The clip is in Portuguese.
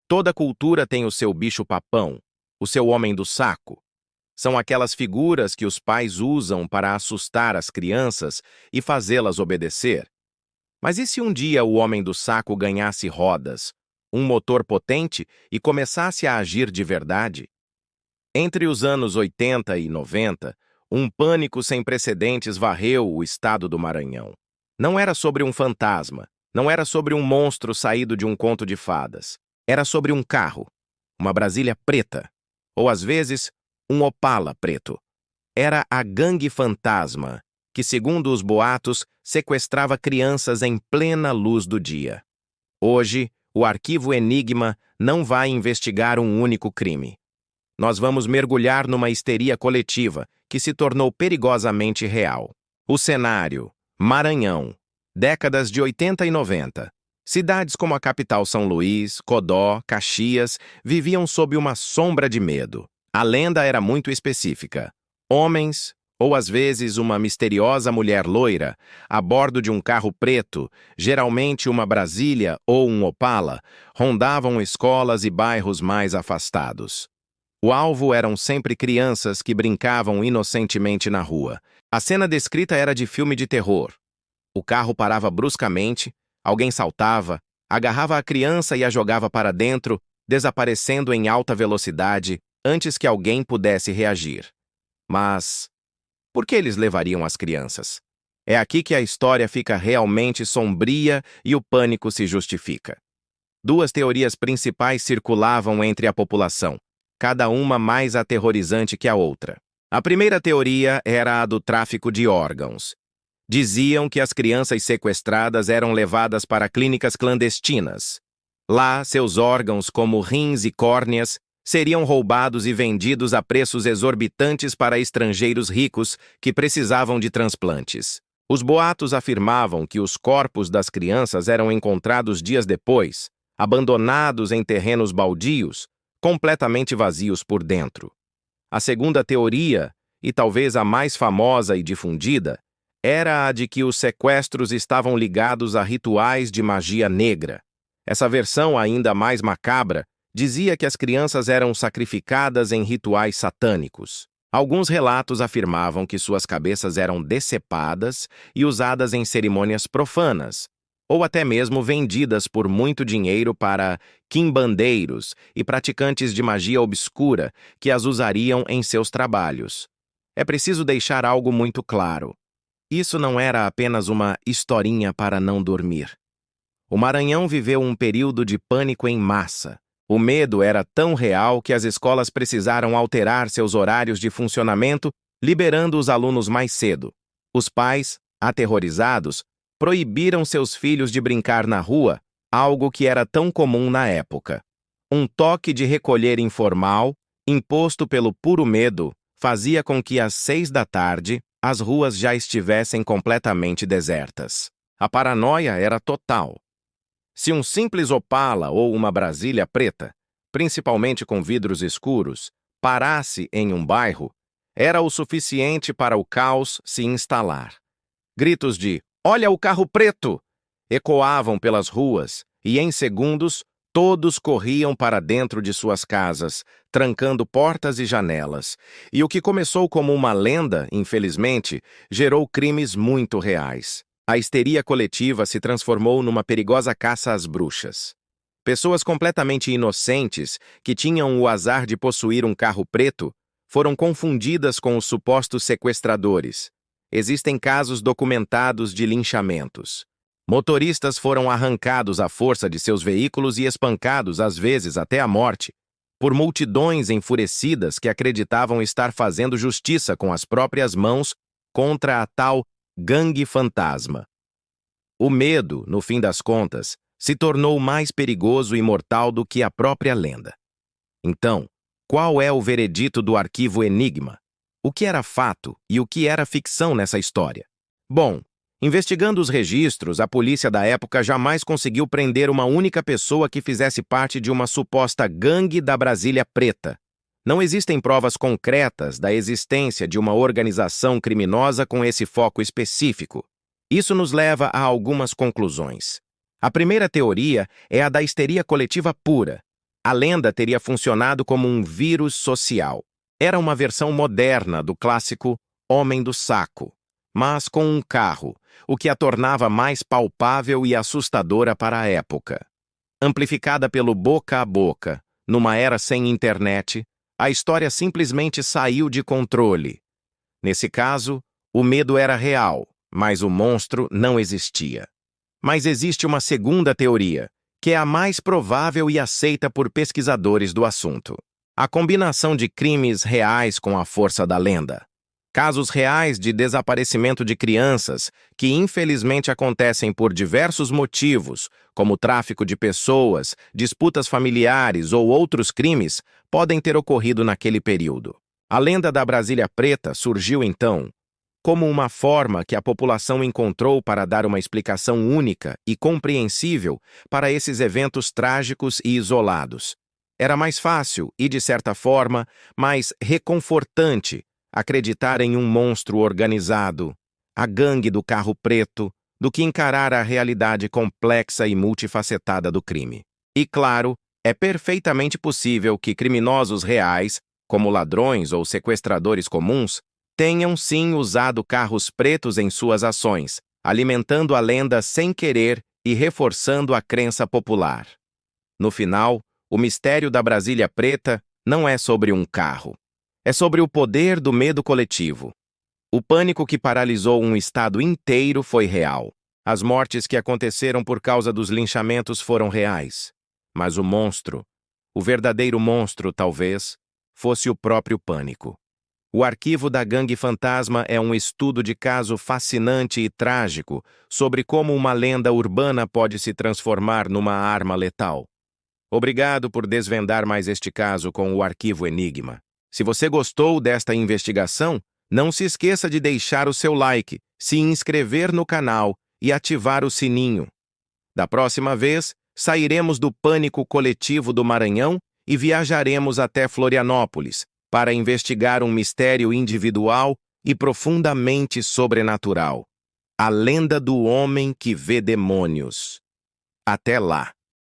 Toda cultura tem o seu bicho-papão, o seu homem do saco. São aquelas figuras que os pais usam para assustar as crianças e fazê-las obedecer. Mas e se um dia o homem do saco ganhasse rodas, um motor potente e começasse a agir de verdade? Entre os anos 80 e 90, um pânico sem precedentes varreu o estado do Maranhão. Não era sobre um fantasma, não era sobre um monstro saído de um conto de fadas. Era sobre um carro, uma Brasília preta, ou às vezes, um Opala preto. Era a gangue fantasma, que, segundo os boatos, sequestrava crianças em plena luz do dia. Hoje, o Arquivo Enigma não vai investigar um único crime. Nós vamos mergulhar numa histeria coletiva que se tornou perigosamente real. O cenário: Maranhão, décadas de 80 e 90. Cidades como a capital São Luís, Codó, Caxias viviam sob uma sombra de medo. A lenda era muito específica. Homens, ou às vezes uma misteriosa mulher loira, a bordo de um carro preto, geralmente uma Brasília ou um Opala, rondavam escolas e bairros mais afastados. O alvo eram sempre crianças que brincavam inocentemente na rua. A cena descrita era de filme de terror. O carro parava bruscamente, alguém saltava, agarrava a criança e a jogava para dentro, desaparecendo em alta velocidade antes que alguém pudesse reagir. Mas por que eles levariam as crianças? É aqui que a história fica realmente sombria e o pânico se justifica. Duas teorias principais circulavam entre a população, cada uma mais aterrorizante que a outra. A primeira teoria era a do tráfico de órgãos. Diziam que as crianças sequestradas eram levadas para clínicas clandestinas. Lá, seus órgãos, como rins e córneas, seriam roubados e vendidos a preços exorbitantes para estrangeiros ricos que precisavam de transplantes. Os boatos afirmavam que os corpos das crianças eram encontrados dias depois, abandonados em terrenos baldios, completamente vazios por dentro. A segunda teoria, e talvez a mais famosa e difundida, era a de que os sequestros estavam ligados a rituais de magia negra. Essa versão, ainda mais macabra, dizia que as crianças eram sacrificadas em rituais satânicos. Alguns relatos afirmavam que suas cabeças eram decepadas e usadas em cerimônias profanas, ou até mesmo vendidas por muito dinheiro para quimbandeiros e praticantes de magia obscura que as usariam em seus trabalhos. É preciso deixar algo muito claro. Isso não era apenas uma historinha para não dormir. O Maranhão viveu um período de pânico em massa. O medo era tão real que as escolas precisaram alterar seus horários de funcionamento, liberando os alunos mais cedo. Os pais, aterrorizados, proibiram seus filhos de brincar na rua, algo que era tão comum na época. Um toque de recolher informal, imposto pelo puro medo, fazia com que às 6 da tarde as ruas já estivessem completamente desertas. A paranoia era total. Se um simples Opala ou uma Brasília preta, principalmente com vidros escuros, parasse em um bairro, era o suficiente para o caos se instalar. Gritos de "Olha o carro preto!" ecoavam pelas ruas e, em segundos, todos corriam para dentro de suas casas, trancando portas e janelas. E o que começou como uma lenda, infelizmente, gerou crimes muito reais. A histeria coletiva se transformou numa perigosa caça às bruxas. Pessoas completamente inocentes, que tinham o azar de possuir um carro preto, foram confundidas com os supostos sequestradores. Existem casos documentados de linchamentos. Motoristas foram arrancados à força de seus veículos e espancados, às vezes até a morte, por multidões enfurecidas que acreditavam estar fazendo justiça com as próprias mãos contra a tal gangue fantasma. O medo, no fim das contas, se tornou mais perigoso e mortal do que a própria lenda. Então, qual é o veredito do Arquivo Enigma? O que era fato e o que era ficção nessa história? Bom, investigando os registros, a polícia da época jamais conseguiu prender uma única pessoa que fizesse parte de uma suposta gangue da Brasília Preta. Não existem provas concretas da existência de uma organização criminosa com esse foco específico. Isso nos leva a algumas conclusões. A primeira teoria é a da histeria coletiva pura. A lenda teria funcionado como um vírus social. Era uma versão moderna do clássico Homem do Saco, mas com um carro, o que a tornava mais palpável e assustadora para a época. Amplificada pelo boca a boca, numa era sem internet, a história simplesmente saiu de controle. Nesse caso, o medo era real, mas o monstro não existia. Mas existe uma segunda teoria, que é a mais provável e aceita por pesquisadores do assunto. A combinação de crimes reais com a força da lenda. Casos reais de desaparecimento de crianças, que infelizmente acontecem por diversos motivos, como tráfico de pessoas, disputas familiares ou outros crimes, podem ter ocorrido naquele período. A lenda da Brasília Preta surgiu, então, como uma forma que a população encontrou para dar uma explicação única e compreensível para esses eventos trágicos e isolados. Era mais fácil e, de certa forma, mais reconfortante acreditar em um monstro organizado, a gangue do carro preto, do que encarar a realidade complexa e multifacetada do crime. E, claro, é perfeitamente possível que criminosos reais, como ladrões ou sequestradores comuns, tenham sim usado carros pretos em suas ações, alimentando a lenda sem querer e reforçando a crença popular. No final, o mistério da Brasília Preta não é sobre um carro. É sobre o poder do medo coletivo. O pânico que paralisou um estado inteiro foi real. As mortes que aconteceram por causa dos linchamentos foram reais. Mas o monstro, o verdadeiro monstro, talvez, fosse o próprio pânico. O arquivo da Gangue Fantasma é um estudo de caso fascinante e trágico sobre como uma lenda urbana pode se transformar numa arma letal. Obrigado por desvendar mais este caso com o Arquivo Enigma. Se você gostou desta investigação, não se esqueça de deixar o seu like, se inscrever no canal e ativar o sininho. Da próxima vez, sairemos do pânico coletivo do Maranhão e viajaremos até Florianópolis para investigar um mistério individual e profundamente sobrenatural. A lenda do homem que vê demônios. Até lá!